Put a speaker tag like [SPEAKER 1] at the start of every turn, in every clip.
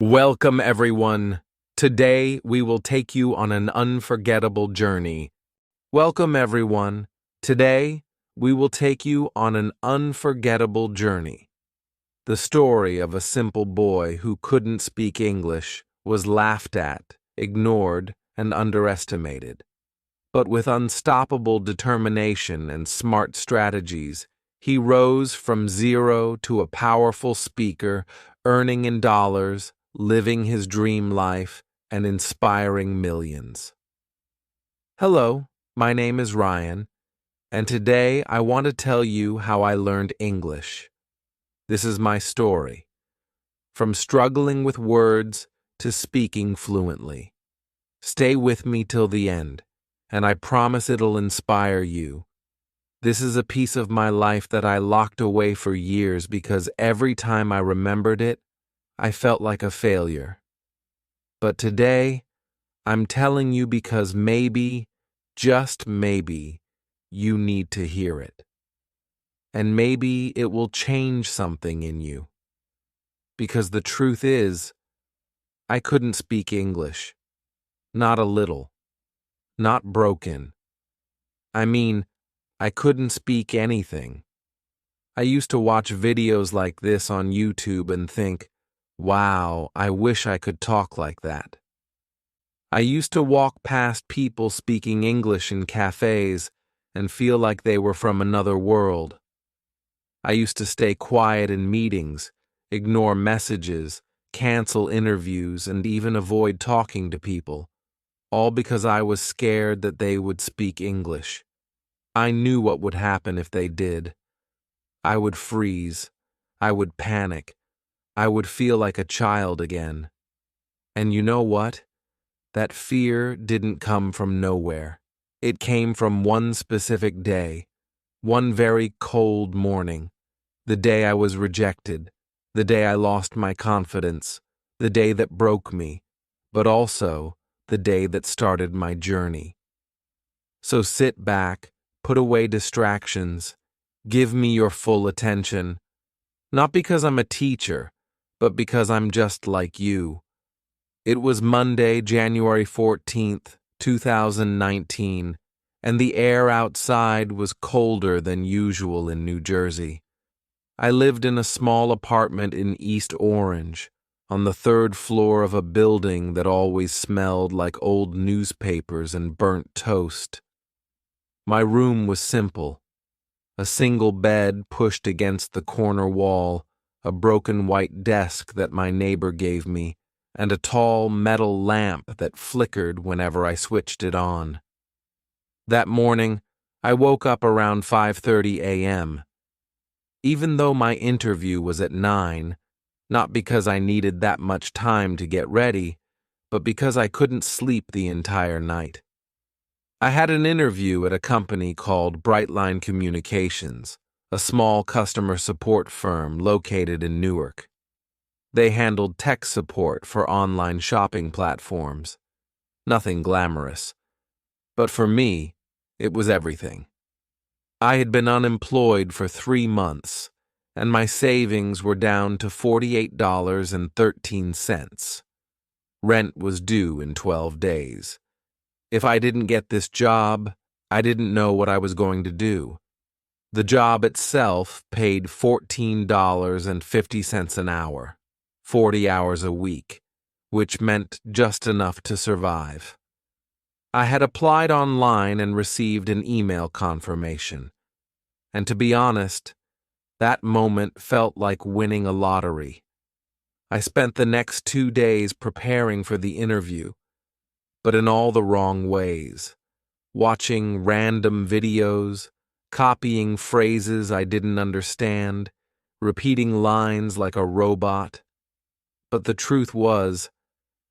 [SPEAKER 1] Welcome, everyone. Today, we will take you on an unforgettable journey. Welcome, everyone. Today, we will take you on an unforgettable journey. The story of a simple boy who couldn't speak English, was laughed at, ignored, and underestimated. But with unstoppable determination and smart strategies, he rose from zero to a powerful speaker, earning in dollars, living his dream life, and inspiring millions. Hello, my name is Ryan, and today I want to tell you how I learned English. This is my story, from struggling with words to speaking fluently. Stay with me till the end, and I promise it'll inspire you. This is a piece of my life that I locked away for years because every time I remembered it, I felt like a failure. But today, I'm telling you because maybe, just maybe, you need to hear it. And maybe it will change something in you. Because the truth is, I couldn't speak English. Not a little. Not broken. I mean, I couldn't speak anything. I used to watch videos like this on YouTube and think, wow, I wish I could talk like that. I used to walk past people speaking English in cafes and feel like they were from another world. I used to stay quiet in meetings, ignore messages, cancel interviews, and even avoid talking to people, all because I was scared that they would speak English. I knew what would happen if they did. I would freeze. I would panic. I would feel like a child again. And you know what? That fear didn't come from nowhere. It came from one specific day, one very cold morning, the day I was rejected, the day I lost my confidence, the day that broke me, but also the day that started my journey. So sit back, put away distractions, give me your full attention, not because I'm a teacher, but because I'm just like you. It was Monday, January 14th, 2019, and the air outside was colder than usual in New Jersey. I lived in a small apartment in East Orange, on the third floor of a building that always smelled like old newspapers and burnt toast. My room was simple. A single bed pushed against the corner wall, a broken white desk that my neighbor gave me, and a tall metal lamp that flickered whenever I switched it on. That morning, I woke up around 5:30 a.m. Even though my interview was at 9, not because I needed that much time to get ready, but because I couldn't sleep the entire night. I had an interview at a company called Brightline Communications, a small customer support firm located in Newark. They handled tech support for online shopping platforms. Nothing glamorous. But for me, it was everything. I had been unemployed for 3 months, and my savings were down to $48.13. Rent was due in 12 days. If I didn't get this job, I didn't know what I was going to do. The job itself paid $14.50 an hour, 40 hours a week, which meant just enough to survive. I had applied online and received an email confirmation. And to be honest, that moment felt like winning a lottery. I spent the next 2 days preparing for the interview, but in all the wrong ways, watching random videos, copying phrases I didn't understand, repeating lines like a robot. But the truth was,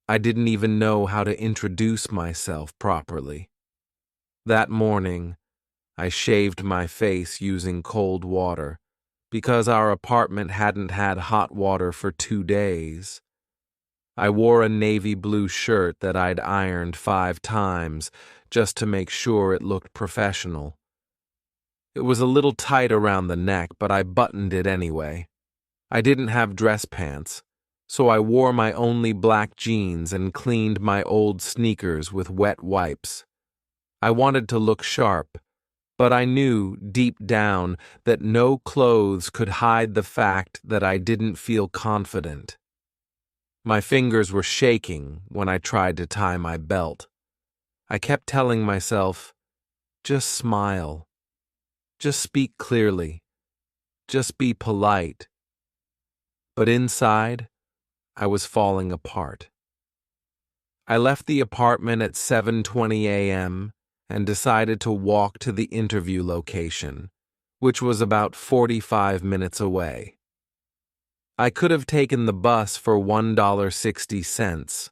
[SPEAKER 1] I didn't even know how to introduce myself properly. That morning, I shaved my face using cold water because our apartment hadn't had hot water for 2 days. I wore a navy blue shirt that I'd ironed 5 times just to make sure it looked professional. It was a little tight around the neck, but I buttoned it anyway. I didn't have dress pants, so I wore my only black jeans and cleaned my old sneakers with wet wipes. I wanted to look sharp, but I knew deep down that no clothes could hide the fact that I didn't feel confident. My fingers were shaking when I tried to tie my belt. I kept telling myself, just smile, just speak clearly, just be polite. But inside, I was falling apart. I left the apartment at 7:20 a.m. and decided to walk to the interview location, which was about 45 minutes away. I could have taken the bus for $1.60,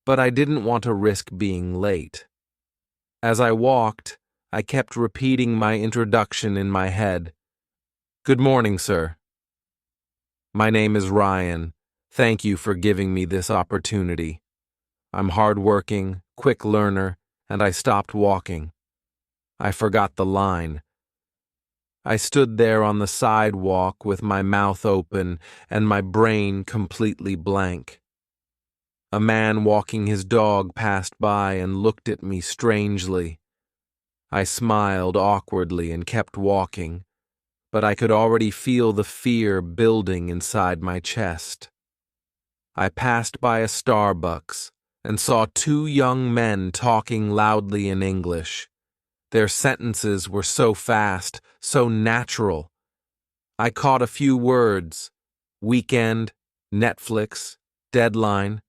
[SPEAKER 1] but I didn't want to risk being late. As I walked, I kept repeating my introduction in my head. Good morning, sir. My name is Ryan. Thank you for giving me this opportunity. I'm hardworking, quick learner, and I stopped walking. I forgot the line. I stood there on the sidewalk with my mouth open and my brain completely blank. A man walking his dog passed by and looked at me strangely. I smiled awkwardly and kept walking, but I could already feel the fear building inside my chest. I passed by a Starbucks and saw two young men talking loudly in English. Their sentences were so fast, so natural. I caught a few words: weekend, Netflix, deadline,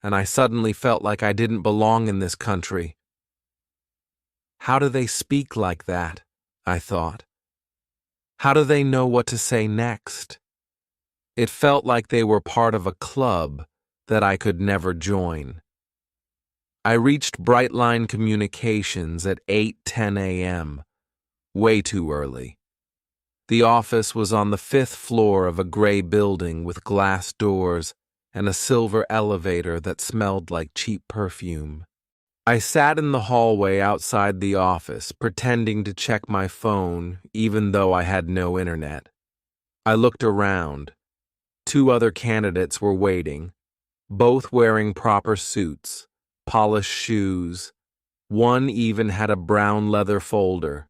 [SPEAKER 1] and I suddenly felt like I didn't belong in this country. How do they speak like that? I thought. How do they know what to say next? It felt like they were part of a club that I could never join. I reached Brightline Communications at 8:10 a.m., way too early. The office was on the 5th floor of a gray building with glass doors and a silver elevator that smelled like cheap perfume. I sat in the hallway outside the office, pretending to check my phone even though I had no internet. I looked around. Two other candidates were waiting, both wearing proper suits, polished shoes. One even had a brown leather folder.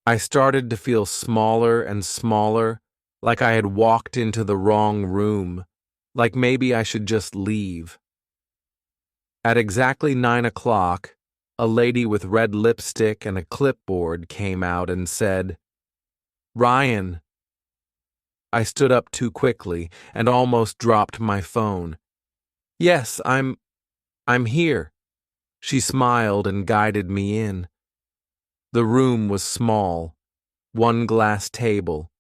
[SPEAKER 1] I started to feel smaller and smaller, like I had walked into the wrong room, like maybe I should just leave. At exactly 9 o'clock, a lady with red lipstick and a clipboard came out and said, "Ryan." I stood up too quickly and almost dropped my phone. "Yes, I'm here." She smiled and guided me in. The room was small, one glass table,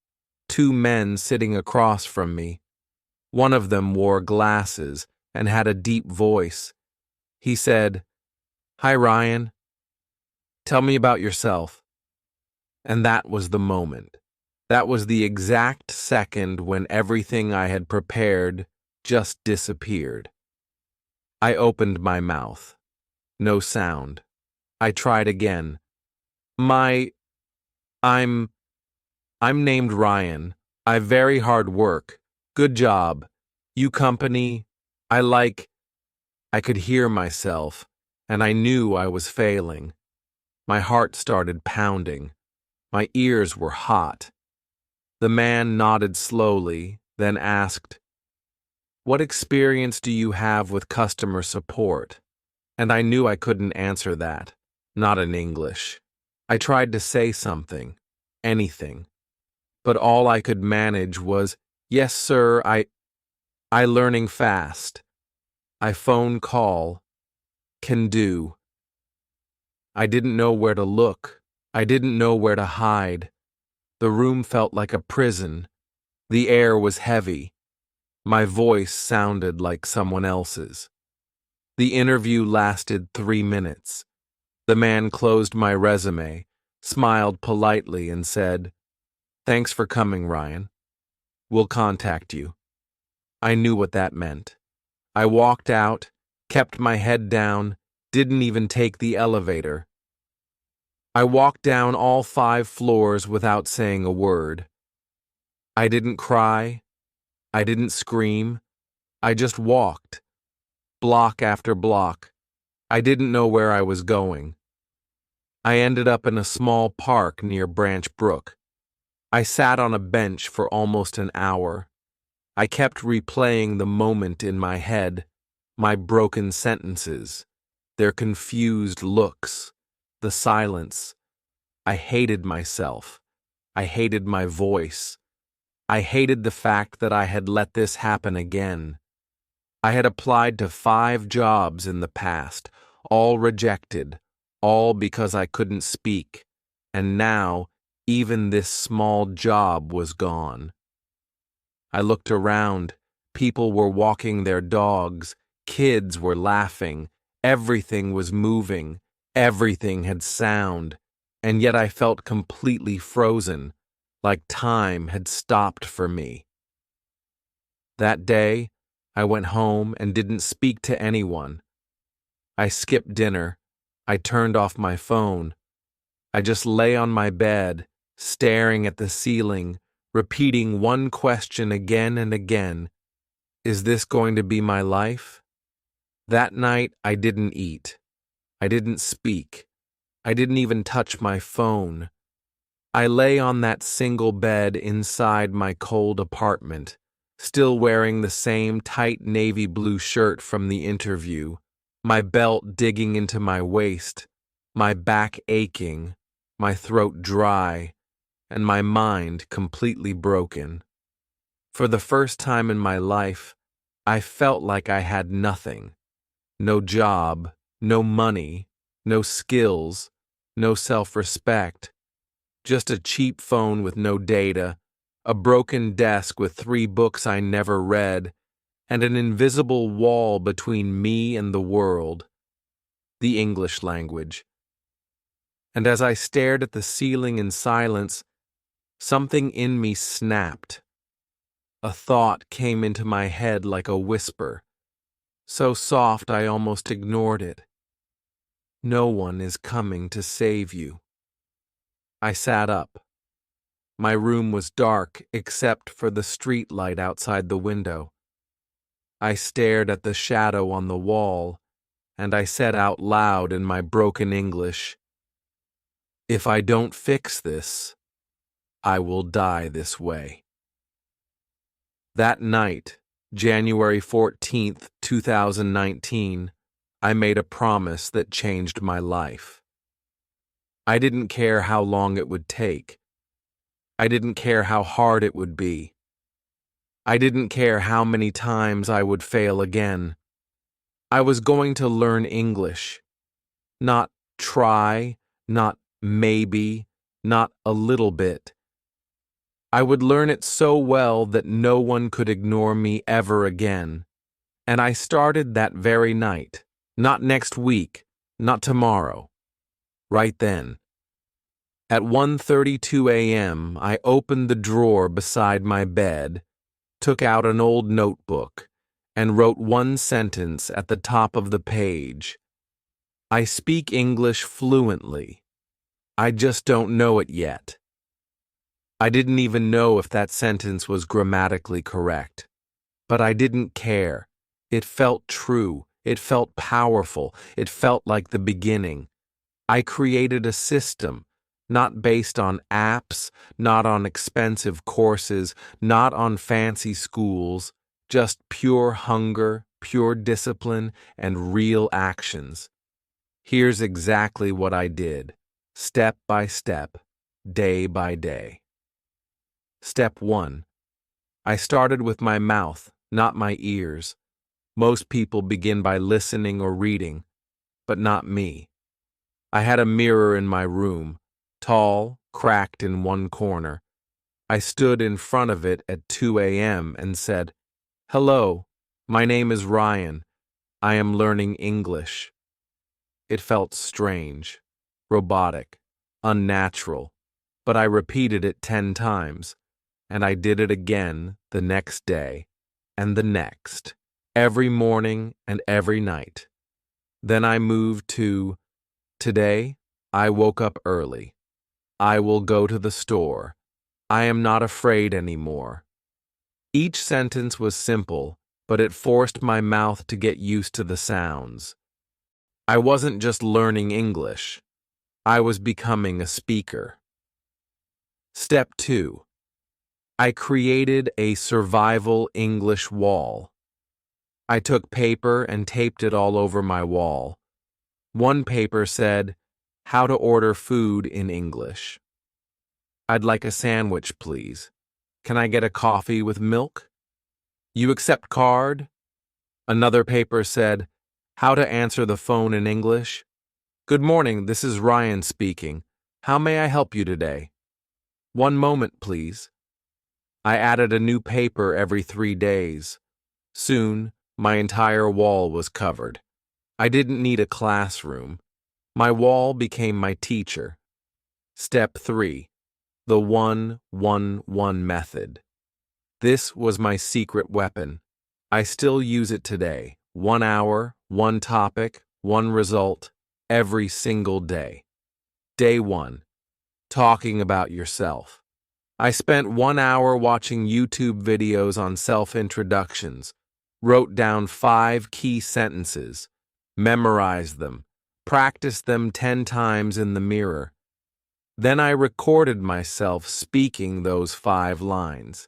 [SPEAKER 1] two men sitting across from me. One of them wore glasses and had a deep voice. He said, "Hi, Ryan. Tell me about yourself." And that was the moment. That was the exact second when everything I had prepared just disappeared. I opened my mouth. No sound. I tried again. I'm named Ryan. I very hard work. Good job. You company. I could hear myself, and I knew I was failing. My heart started pounding. My ears were hot. The man nodded slowly, then asked, "What experience do you have with customer support?" And I knew I couldn't answer that, not in English. I tried to say something, anything, but all I could manage was, "Yes, sir, I learning fast. I phone call, can do." I didn't know where to look. I didn't know where to hide. The room felt like a prison. The air was heavy. My voice sounded like someone else's. The interview lasted 3 minutes. The man closed my resume, smiled politely, and said, "Thanks for coming, Ryan. We'll contact you." I knew what that meant. I walked out, kept my head down, didn't even take the elevator. I walked down all 5 floors without saying a word. I didn't cry. I didn't scream. I just walked, block after block. I didn't know where I was going. I ended up in a small park near Branch Brook. I sat on a bench for almost an hour. I kept replaying the moment in my head, my broken sentences, their confused looks, the silence. I hated myself. I hated my voice. I hated the fact that I had let this happen again. I had applied to 5 jobs in the past, all rejected, all because I couldn't speak, and now even this small job was gone. I looked around. People were walking their dogs, kids were laughing, everything was moving, everything had sound, and yet I felt completely frozen, like time had stopped for me. That day, I went home and didn't speak to anyone. I skipped dinner. I turned off my phone. I just lay on my bed, staring at the ceiling, repeating one question again and again. Is this going to be my life? That night, I didn't eat. I didn't speak. I didn't even touch my phone. I lay on that single bed inside my cold apartment, still wearing the same tight navy blue shirt from the interview, my belt digging into my waist, my back aching, my throat dry, and my mind completely broken. For the first time in my life, I felt like I had nothing. No job, no money, no skills, no self-respect. Just a cheap phone with no data, a broken desk with 3 books I never read, and an invisible wall between me and the world, the English language. And as I stared at the ceiling in silence, something in me snapped. A thought came into my head like a whisper, so soft I almost ignored it. No one is coming to save you. I sat up. My room was dark except for the street light outside the window. I stared at the shadow on the wall, and I said out loud in my broken English, "If I don't fix this, I will die this way." That night, January 14th, 2019, I made a promise that changed my life. I didn't care how long it would take. I didn't care how hard it would be. I didn't care how many times I would fail again. I was going to learn English. Not try, not maybe, not a little bit. I would learn it so well that no one could ignore me ever again. And I started that very night. Not next week, not tomorrow. Right then. At 1:32 a.m., I opened the drawer beside my bed, took out an old notebook, and wrote one sentence at the top of the page. I speak English fluently. I just don't know it yet. I didn't even know if that sentence was grammatically correct. But I didn't care. It felt true. It felt powerful. It felt like the beginning. I created a system, not based on apps, not on expensive courses, not on fancy schools, just pure hunger, pure discipline, and real actions. Here's exactly what I did, step by step, day by day. Step 1. I started with my mouth, not my ears. Most people begin by listening or reading, but not me. I had a mirror in my room, tall, cracked in one corner. I stood in front of it at 2 a.m. and said, "Hello, my name is Ryan. I am learning English." It felt strange, robotic, unnatural, but I repeated it 10 times, and I did it again the next day, and the next, every morning and every night. Then I moved to, "Today, I woke up early. I will go to the store. I am not afraid anymore." Each sentence was simple, but it forced my mouth to get used to the sounds. I wasn't just learning English. I was becoming a speaker. Step 2. I created a survival English wall. I took paper and taped it all over my wall. One paper said, "How to order food in English." "I'd like a sandwich, please. Can I get a coffee with milk?" "You accept card?" Another paper said, "How to answer the phone in English." "Good morning, this is Ryan speaking. How may I help you today?" "One moment, please." I added a new paper every 3 days. Soon, my entire wall was covered. I didn't need a classroom. My wall became my teacher. Step 3. The 1-1-1 method. This was my secret weapon. I still use it today. 1 hour, 1 topic, 1 result, every single day. Day 1. Talking about yourself. I spent 1 hour watching YouTube videos on self-introductions, wrote down 5 key sentences, memorized them, practiced them 10 times in the mirror. Then I recorded myself speaking those 5 lines.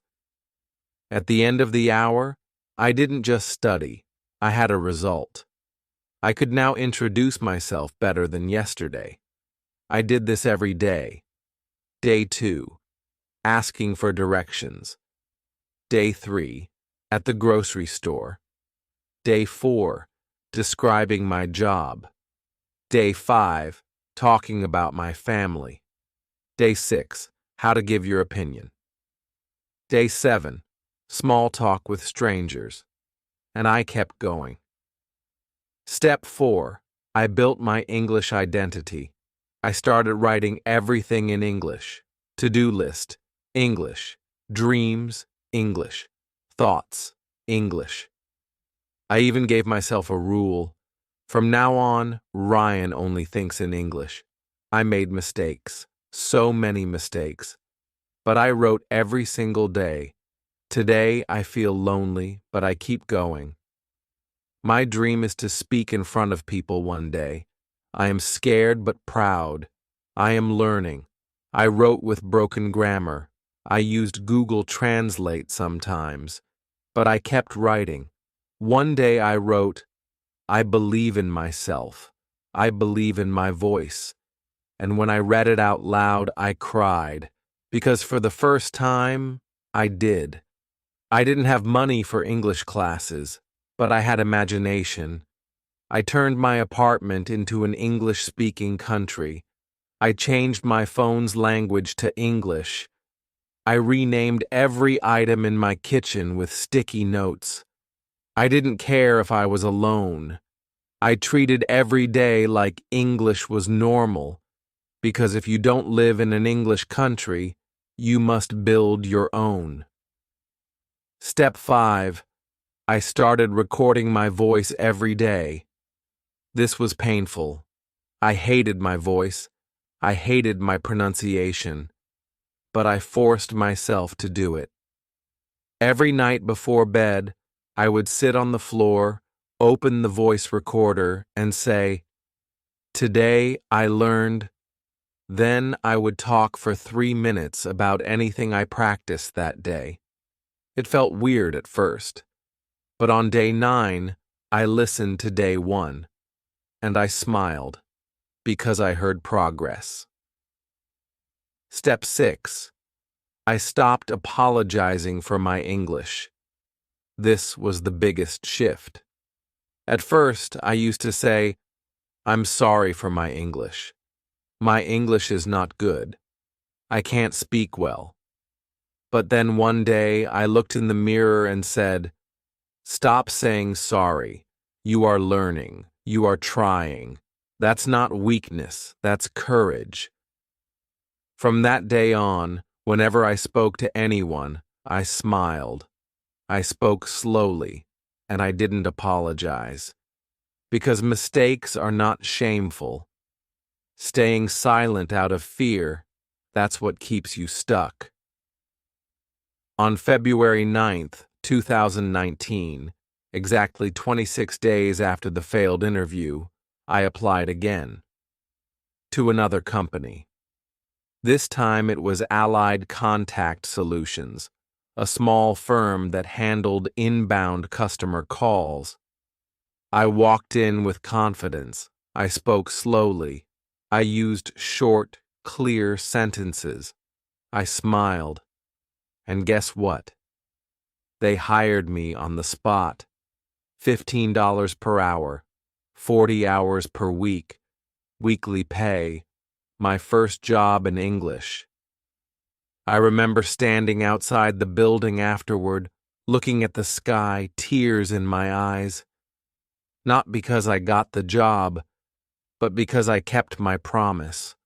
[SPEAKER 1] At the end of the hour, I didn't just study, I had a result. I could now introduce myself better than yesterday. I did this every day. Day 2. Asking for directions. Day 3. At the grocery store. Day 4. Describing my job. Day 5. Talking about my family. Day 6. How to give your opinion. Day 7. Small talk with strangers. And I kept going. Step 4. I built my English identity. I started writing everything in English. To-do list, English. Dreams, English. Thoughts, English. I even gave myself a rule. From now on, Ryan only thinks in English. I made mistakes, so many mistakes. But I wrote every single day. Today I feel lonely, but I keep going. My dream is to speak in front of people one day. I am scared but proud. I am learning. I wrote with broken grammar. I used Google Translate sometimes. But I kept writing. One day I wrote, "I believe in myself. I believe in my voice." And when I read it out loud, I cried. Because for the first time, I did. I didn't have money for English classes, but I had imagination. I turned my apartment into an English-speaking country. I changed my phone's language to English. I renamed every item in my kitchen with sticky notes. I didn't care if I was alone. I treated every day like English was normal, because if you don't live in an English country, you must build your own. Step 5. I started recording my voice every day. This was painful. I hated my voice. I hated my pronunciation. But I forced myself to do it. Every night before bed, I would sit on the floor, open the voice recorder, and say, "Today I learned." Then I would talk for 3 minutes about anything I practiced that day. It felt weird at first, but on day 9, I listened to day 1, and I smiled, because I heard progress. Step 6. I stopped apologizing for my English. This was the biggest shift. At first, I used to say, "I'm sorry for my English. My English is not good. I can't speak well." But then one day I looked in the mirror and said, "Stop saying sorry. You are learning. You are trying. That's not weakness. That's courage." From that day on, whenever I spoke to anyone, I smiled. I spoke slowly, and I didn't apologize. Because mistakes are not shameful. Staying silent out of fear, that's what keeps you stuck. On February 9th, 2019, Exactly 26 days after the failed interview, I applied again to another company. This time it was Allied Contact Solutions, a small firm that handled inbound customer calls. I walked in with confidence. I spoke slowly. I used short, clear sentences. I smiled. And guess what? They hired me on the spot. $15 per hour, 40 hours per week, weekly pay, my first job in English. I remember standing outside the building afterward, looking at the sky, tears in my eyes. Not because I got the job, but because I kept my promise.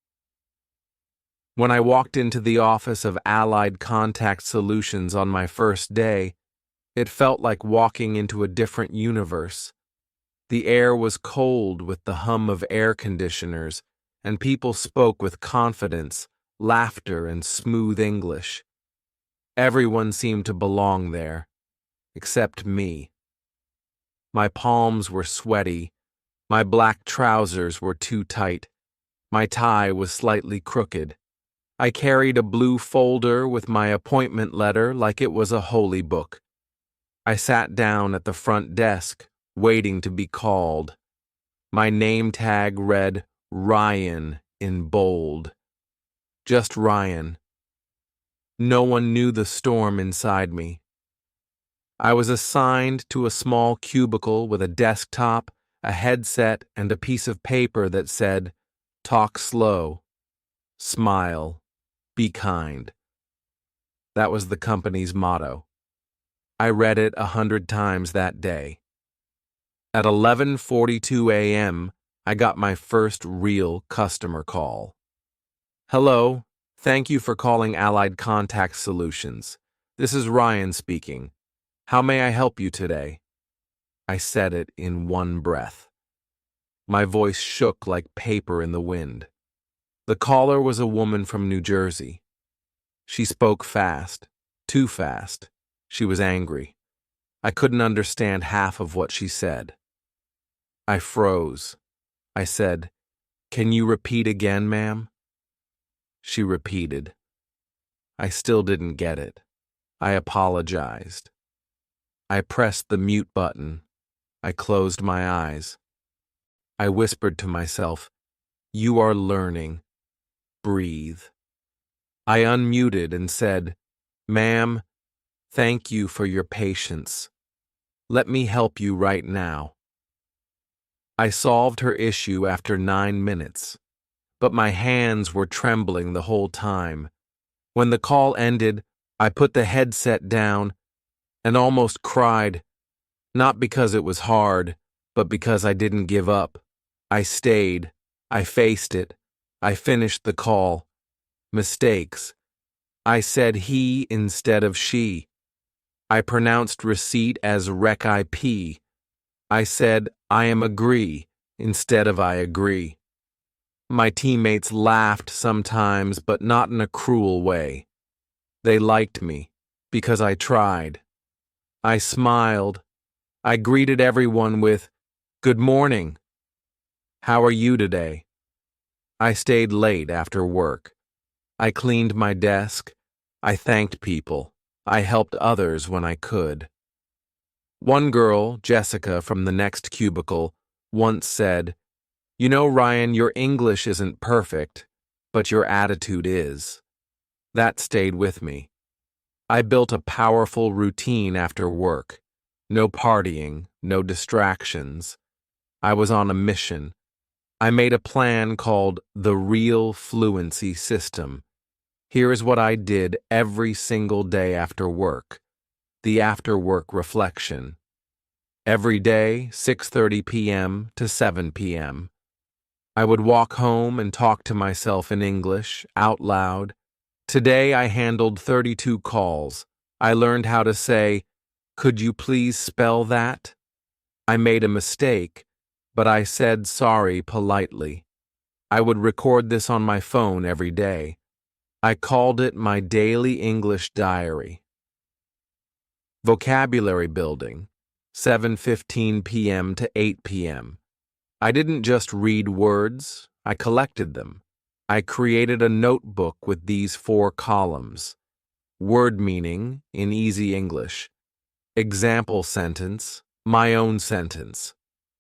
[SPEAKER 1] When I walked into the office of Allied Contact Solutions on my first day, it felt like walking into a different universe. The air was cold with the hum of air conditioners, and people spoke with confidence, laughter, and smooth English. Everyone seemed to belong there, except me. My palms were sweaty, my black trousers were too tight, my tie was slightly crooked. I carried a blue folder with my appointment letter like it was a holy book. I sat down at the front desk, waiting to be called. My name tag read Ryan in bold. Just Ryan. No one knew the storm inside me. I was assigned to a small cubicle with a desktop, a headset, and a piece of paper that said, "Talk slow, smile, be kind." That was the company's motto. I read it 100 times that day. At 11:42 a.m., I got my first real customer call. "Hello, thank you for calling Allied Contact Solutions. This is Ryan speaking. How may I help you today?" I said it in one breath. My voice shook like paper in the wind. The caller was a woman from New Jersey. She spoke fast, too fast. She was angry. I couldn't understand half of what she said. I froze. I said, "Can you repeat again, ma'am?" She repeated. I still didn't get it. I apologized. I pressed the mute button. I closed my eyes. I whispered to myself, "You are learning. Breathe." I unmuted and said, "Ma'am, thank you for your patience. Let me help you right now." I solved her issue after 9 minutes, but my hands were trembling the whole time. When the call ended, I put the headset down and almost cried, not because it was hard, but because I didn't give up. I stayed. I faced it. I finished the call. Mistakes. I said he instead of she. I pronounced receipt as rec-IP. I said I am agree instead of I agree. My teammates laughed sometimes, but not in a cruel way. They liked me because I tried. I smiled. I greeted everyone with, "Good morning. How are you today?" I stayed late after work. I cleaned my desk. I thanked people. I helped others when I could. One girl, Jessica from the next cubicle, once said, "You know, Ryan, your English isn't perfect, but your attitude is." That stayed with me. I built a powerful routine after work. No partying, no distractions. I was on a mission. I made a plan called the Real Fluency System. Here is what I did every single day after work. The after-work reflection. Every day, 6:30 p.m. to 7 p.m. I would walk home and talk to myself in English, out loud. Today I handled 32 calls. I learned how to say, "Could you please spell that?" I made a mistake, but I said sorry politely. I would record this on my phone every day. I called it my daily English diary. Vocabulary building. 7:15 p.m. to 8 p.m. I didn't just read words, I collected them. I created a notebook with these 4 columns. Word meaning in easy English. Example sentence, my own sentence.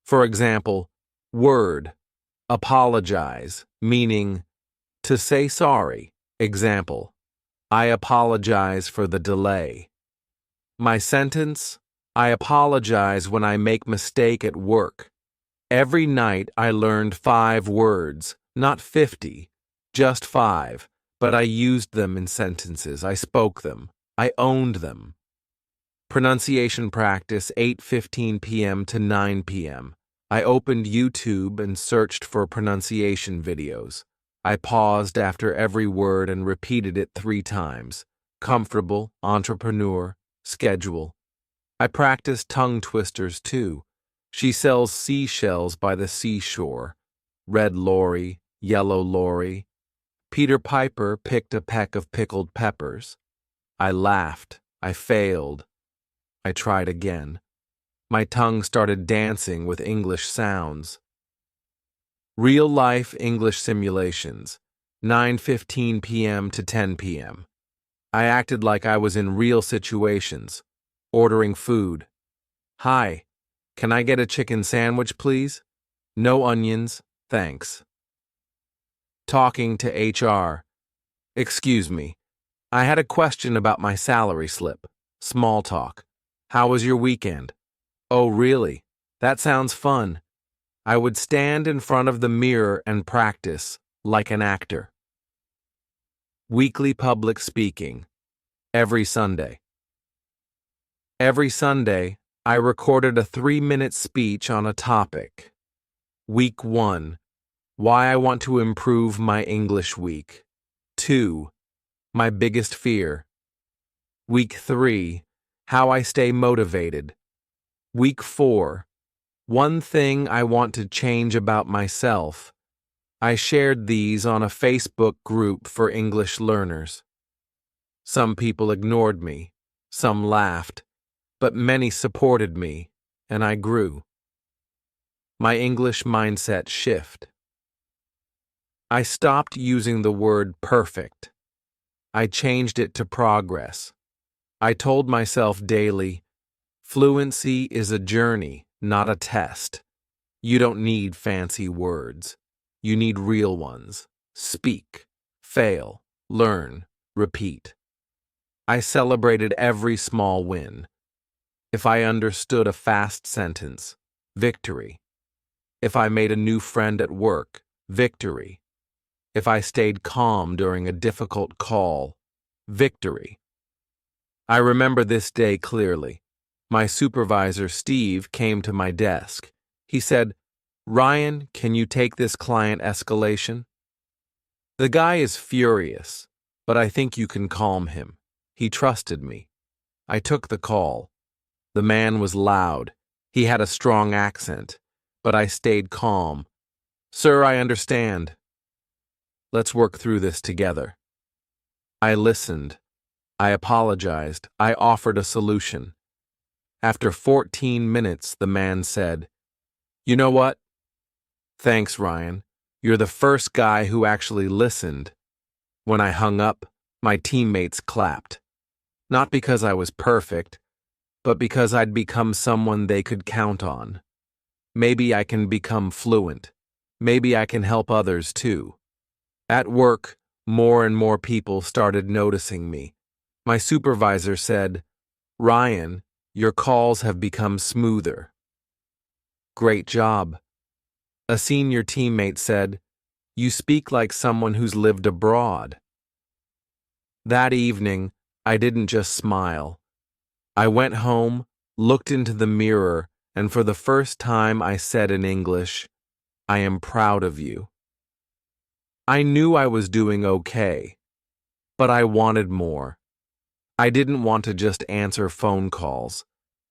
[SPEAKER 1] For example, word, apologize, meaning to say sorry. Example, I apologize for the delay. My sentence, I apologize when I make mistake at work. Every night I learned 5 words, not 50, just 5, but I used them in sentences, I spoke them, I owned them. Pronunciation practice 8:15 p.m. to 9 p.m. I opened YouTube and searched for pronunciation videos. I paused after every word and repeated it 3 times. Comfortable, entrepreneur, schedule. I practiced tongue twisters too. She sells seashells by the seashore. Red lorry, yellow lorry. Peter Piper picked a peck of pickled peppers. I laughed. I failed. I tried again. My tongue started dancing with English sounds. Real-life English simulations, 9:15 p.m. to 10 p.m. I acted like I was in real situations, ordering food. Hi, can I get a chicken sandwich, please? No onions, thanks. Talking to HR. Excuse me, I had a question about my salary slip. Small talk. How was your weekend? Oh, really? That sounds fun. I would stand in front of the mirror and practice, like an actor. Weekly public speaking. Every Sunday. Every Sunday, I recorded a 3-minute speech on a topic. Week 1. Why I want to improve my English week. 2. My biggest fear. Week 3. How I stay motivated. Week 4. One thing I want to change about myself. I shared these on a Facebook group for English learners. Some people ignored me, some laughed, but many supported me, and I grew. My English mindset shift. I stopped using the word perfect. I changed it to progress. I told myself daily, fluency is a journey, not a test. You don't need fancy words. You need real ones. Speak, fail, learn, repeat. I celebrated every small win. If I understood a fast sentence, victory. If I made a new friend at work, victory. If I stayed calm during a difficult call, victory. I remember this day clearly. My supervisor, Steve, came to my desk. He said, "Ryan, can you take this client escalation?" The guy is furious, but I think you can calm him. He trusted me. I took the call. The man was loud. He had a strong accent, but I stayed calm. "Sir, I understand. Let's work through this together." I listened. I apologized. I offered a solution. After 14 minutes, the man said, "You know what? Thanks, Ryan. You're the first guy who actually listened." When I hung up, my teammates clapped. Not because I was perfect, but because I'd become someone they could count on. Maybe I can become fluent. Maybe I can help others too. At work, more and more people started noticing me. My supervisor said, "Ryan, your calls have become smoother." Great job. A senior teammate said, "You speak like someone who's lived abroad." That evening, I didn't just smile. I went home, looked into the mirror, and for the first time I said in English, "I am proud of you." I knew I was doing okay, but I wanted more. I didn't want to just answer phone calls.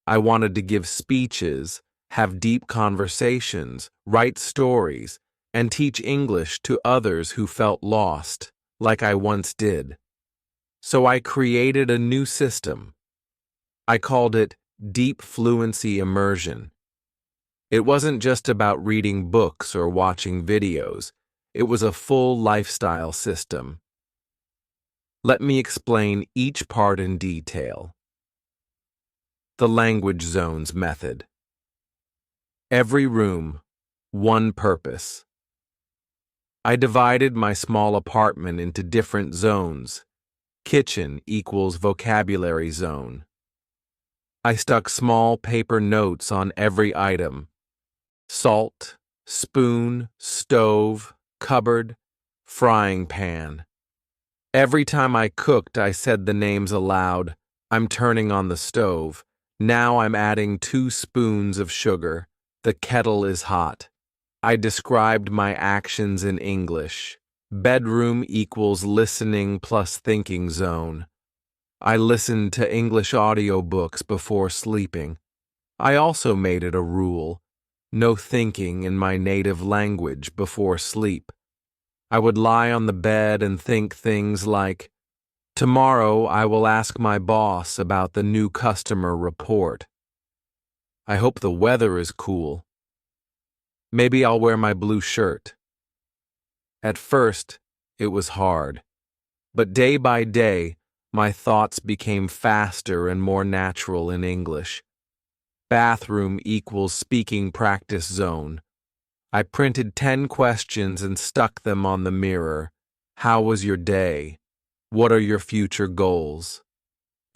[SPEAKER 1] I wanted to give speeches, have deep conversations, write stories, and teach English to others who felt lost, like I once did. So I created a new system. I called it deep fluency immersion. It wasn't just about reading books or watching videos. It was a full lifestyle system. Let me explain each part in detail. The language zones method. Every room, one purpose. I divided my small apartment into different zones. Kitchen equals vocabulary zone. I stuck small paper notes on every item. Salt, spoon, stove, cupboard, frying pan. Every time I cooked, I said the names aloud. I'm turning on the stove. Now I'm adding 2 spoons of sugar. The kettle is hot. I described my actions in English. Bedroom equals listening plus thinking zone. I listened to English audiobooks before sleeping. I also made it a rule. No thinking in my native language before sleep. I would lie on the bed and think things like, tomorrow I will ask my boss about the new customer report. I hope the weather is cool. Maybe I'll wear my blue shirt. At first, it was hard. But day by day, my thoughts became faster and more natural in English. Bathroom equals speaking practice zone. I printed 10 questions and stuck them on the mirror. How was your day? What are your future goals?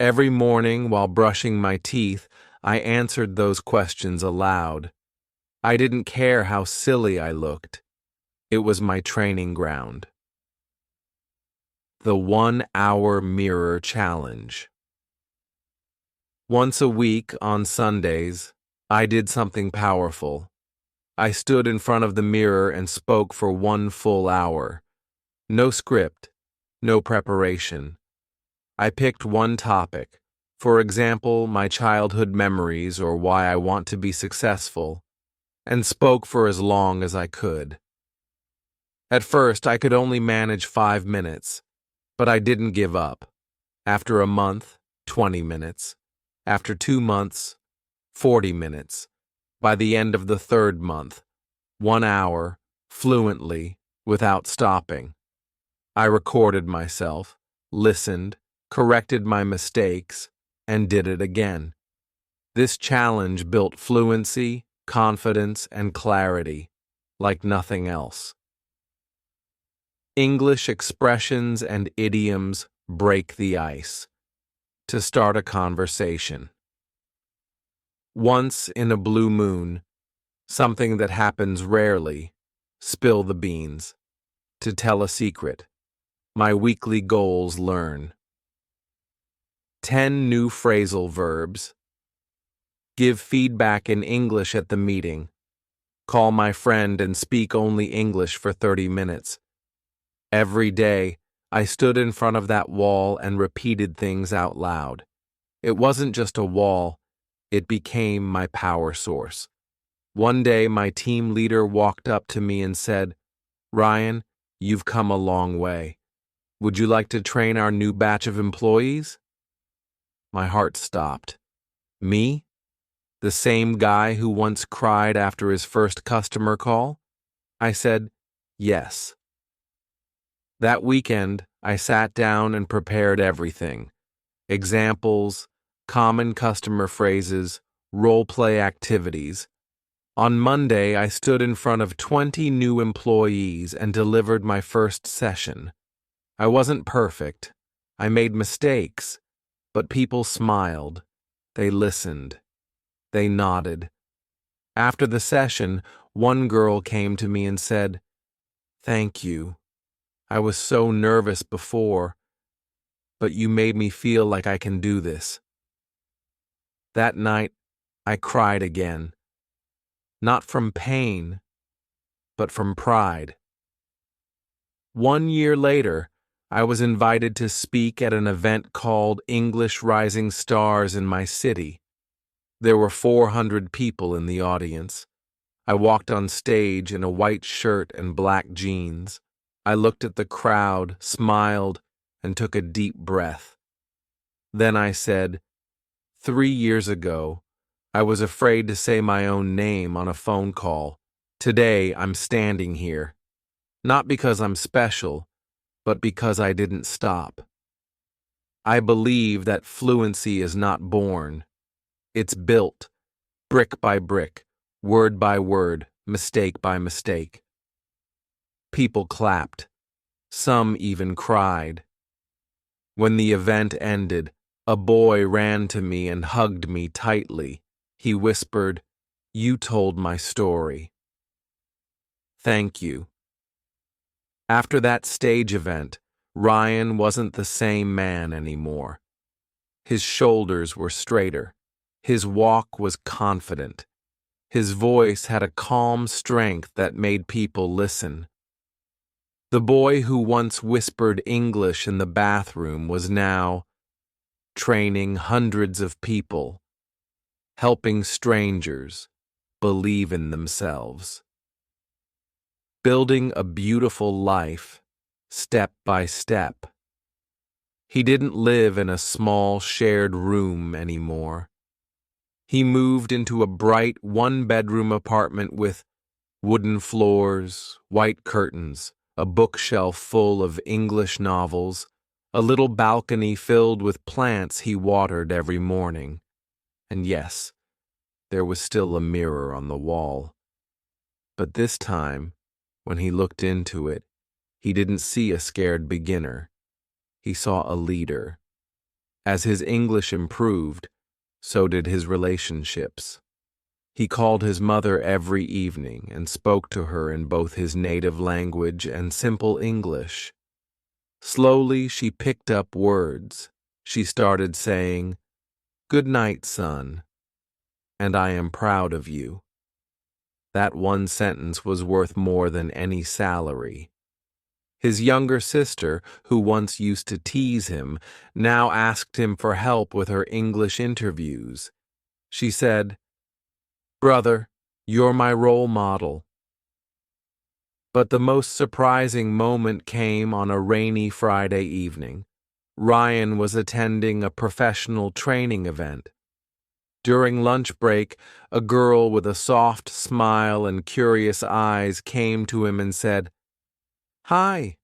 [SPEAKER 1] Every morning while brushing my teeth, I answered those questions aloud. I didn't care how silly I looked. It was my training ground. The 1-hour mirror challenge. Once a week on Sundays, I did something powerful. I stood in front of the mirror and spoke for 1 full hour. No script, no preparation. I picked one topic, for example, my childhood memories or why I want to be successful, and spoke for as long as I could. At first, I could only manage 5 minutes, but I didn't give up. After a month, 20 minutes. After 2 months, 40 minutes. By the end of the 3rd month, 1 hour, fluently, without stopping. I recorded myself, listened, corrected my mistakes, and did it again. This challenge built fluency, confidence, and clarity, like nothing else. English expressions and idioms break the ice. To start a conversation. Once in a blue moon, something that happens rarely, spill the beans. To tell a secret. My weekly goals learn. 10 new phrasal verbs. Give feedback in English at the meeting. Call my friend and speak only English for 30 minutes. Every day, I stood in front of that wall and repeated things out loud. It wasn't just a wall, it became my power source. One day, my team leader walked up to me and said, "Ryan, you've come a long way. Would you like to train our new batch of employees?" My heart stopped. Me? The same guy who once cried after his first customer call? I said, yes. That weekend, I sat down and prepared everything. Examples, common customer phrases, role-play activities. On Monday, I stood in front of 20 new employees and delivered my first session. I wasn't perfect. I made mistakes, but people smiled. They listened. They nodded. After the session, one girl came to me and said, "Thank you. I was so nervous before, but you made me feel like I can do this." That night, I cried again. Not from pain, but from pride. 1 year later, I was invited to speak at an event called English Rising Stars in my city. There were 400 people in the audience. I walked on stage in a white shirt and black jeans. I looked at the crowd, smiled, and took a deep breath. Then I said, 3 years ago, I was afraid to say my own name on a phone call. Today, I'm standing here. Not because I'm special, but because I didn't stop. I believe that fluency is not born. It's built, brick by brick, word by word, mistake by mistake. People clapped. Some even cried. When the event ended, a boy ran to me and hugged me tightly. He whispered, "You told my story." Thank you. After that stage event, Ryan wasn't the same man anymore. His shoulders were straighter. His walk was confident. His voice had a calm strength that made people listen. The boy who once whispered English in the bathroom was now training hundreds of people, helping strangers believe in themselves, building a beautiful life step by step. He didn't live in a small shared room anymore. He moved into a bright one-bedroom apartment with wooden floors, white curtains, a bookshelf full of English novels, a little balcony filled with plants he watered every morning. And yes, there was still a mirror on the wall. But this time, when he looked into it, he didn't see a scared beginner. He saw a leader. As his English improved, so did his relationships. He called his mother every evening and spoke to her in both his native language and simple English. Slowly, she picked up words. She started saying, "Good night, son, and I am proud of you." That one sentence was worth more than any salary. His younger sister, who once used to tease him, now asked him for help with her English interviews. She said, "Brother, you're my role model." But the most surprising moment came on a rainy Friday evening. Ryan was attending a professional training event. During lunch break, a girl with a soft smile and curious eyes came to him and said, "Hi.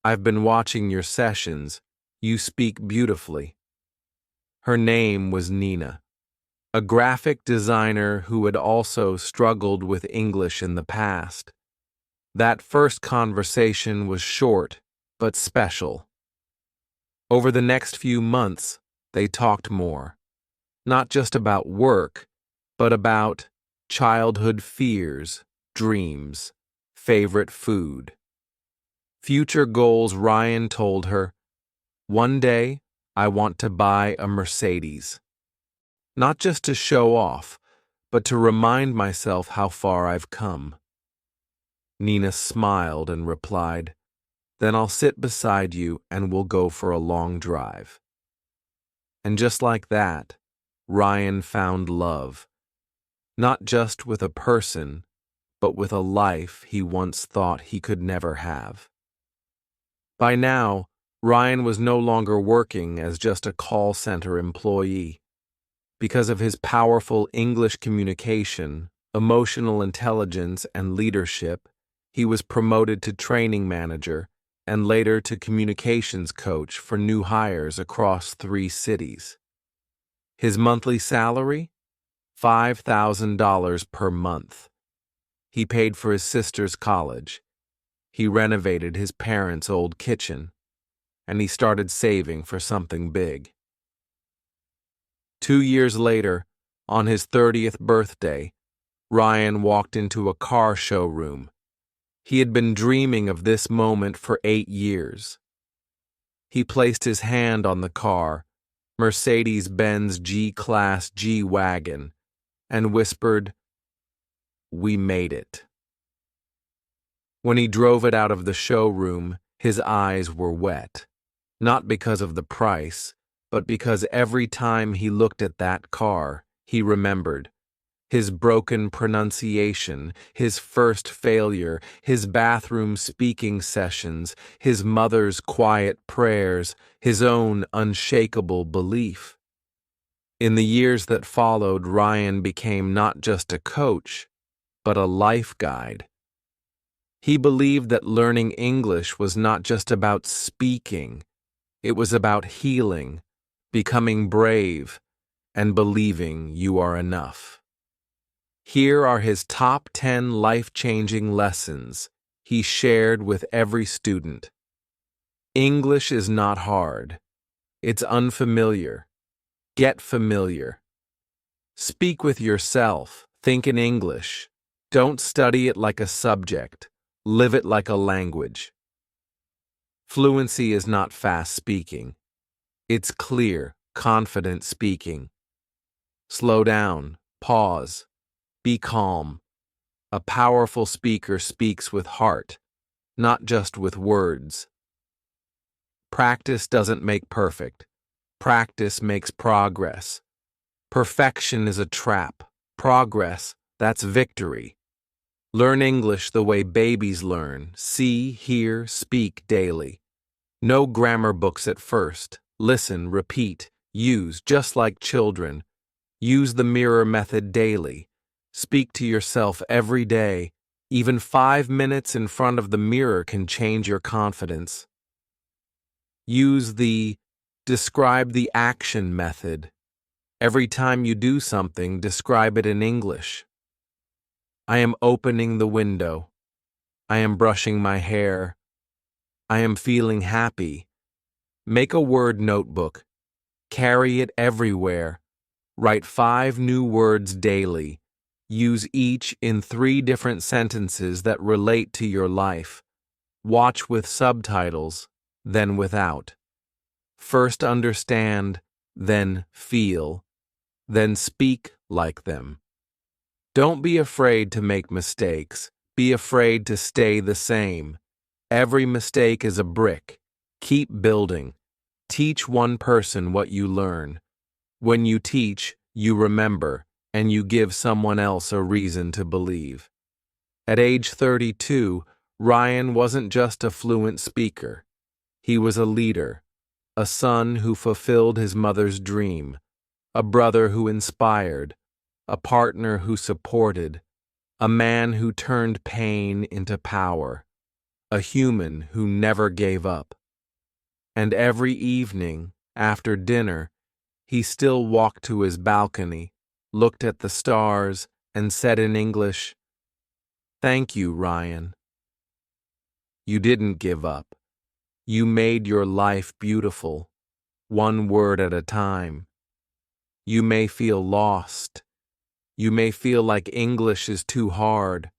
[SPEAKER 1] I've been watching your sessions. You speak beautifully." Her name was Nina, a graphic designer who had also struggled with English in the past. That first conversation was short, but special. Over the next few months, they talked more, not just about work, but about childhood fears, dreams, favorite food. Future goals. Ryan told her, "One day, I want to buy a Mercedes. Not just to show off, but to remind myself how far I've come." Nina smiled and replied, "Then I'll sit beside you and we'll go for a long drive." And just like that, Ryan found love, not just with a person, but with a life he once thought he could never have. By now, Ryan was no longer working as just a call center employee. Because of his powerful English communication, emotional intelligence, and leadership, he was promoted to training manager and later to communications coach for new hires across 3 cities. His monthly salary? $5,000 per month. He paid for his sister's college. He renovated his parents' old kitchen. And he started saving for something big. 2 years later, on his 30th birthday, Ryan walked into a car showroom. He had been dreaming of this moment for 8 years. He placed his hand on the car, Mercedes-Benz G-Class G-Wagon, and whispered, "We made it." When he drove it out of the showroom, his eyes were wet, not because of the price, but because every time he looked at that car, he remembered his broken pronunciation, his first failure, his bathroom speaking sessions, his mother's quiet prayers, his own unshakable belief. In the years that followed, Ryan became not just a coach, but a life guide. He believed that learning English was not just about speaking, it was about healing, becoming brave, and believing you are enough. Here are his top 10 life-changing lessons he shared with every student. English is not hard. It's unfamiliar. Get familiar. Speak with yourself. Think in English. Don't study it like a subject. Live it like a language. Fluency is not fast speaking. It's clear, confident speaking. Slow down. Pause. Be calm. A powerful speaker speaks with heart, not just with words. Practice doesn't make perfect. Practice makes progress. Perfection is a trap. Progress, that's victory. Learn English the way babies learn. See, hear, speak daily. No grammar books at first. Listen, repeat, use, just like children. Use the mirror method daily. Speak to yourself every day. Even 5 minutes in front of the mirror can change your confidence. Use the describe the action method. Every time you do something, describe it in English. I am opening the window. I am brushing my hair. I am feeling happy. Make a word notebook. Carry it everywhere. Write 5 new words daily. Use each in 3 different sentences that relate to your life. Watch with subtitles, then without. First understand, then feel, then speak like them. Don't be afraid to make mistakes. Be afraid to stay the same. Every mistake is a brick. Keep building. Teach one person what you learn. When you teach, you remember, and you give someone else a reason to believe. At age 32, Ryan wasn't just a fluent speaker. He was a leader, a son who fulfilled his mother's dream, a brother who inspired, a partner who supported, a man who turned pain into power, a human who never gave up. And every evening, after dinner, he still walked to his balcony, looked at the stars, and said in English, "Thank you, Ryan. You didn't give up. You made your life beautiful, one word at a time. You may feel lost. You may feel like English is too hard,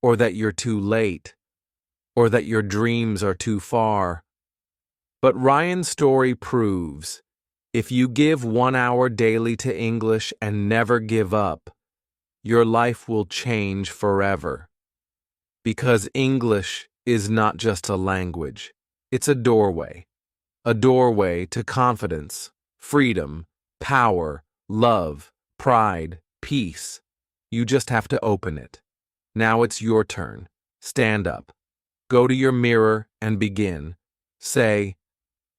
[SPEAKER 1] or that you're too late, or that your dreams are too far. But Ryan's story proves, if you give 1 hour daily to English and never give up, your life will change forever. Because English is not just a language, it's a doorway to confidence, freedom, power, love, pride, peace. You just have to open it. Now it's your turn. Stand up. Go to your mirror and begin. Say,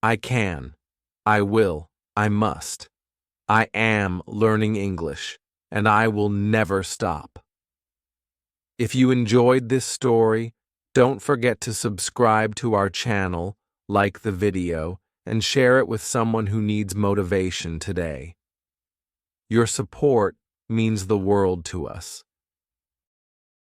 [SPEAKER 1] I can, I will, I must. I am learning English, and I will never stop. If you enjoyed this story, don't forget to subscribe to our channel, like the video, and share it with someone who needs motivation today. Your support means the world to us.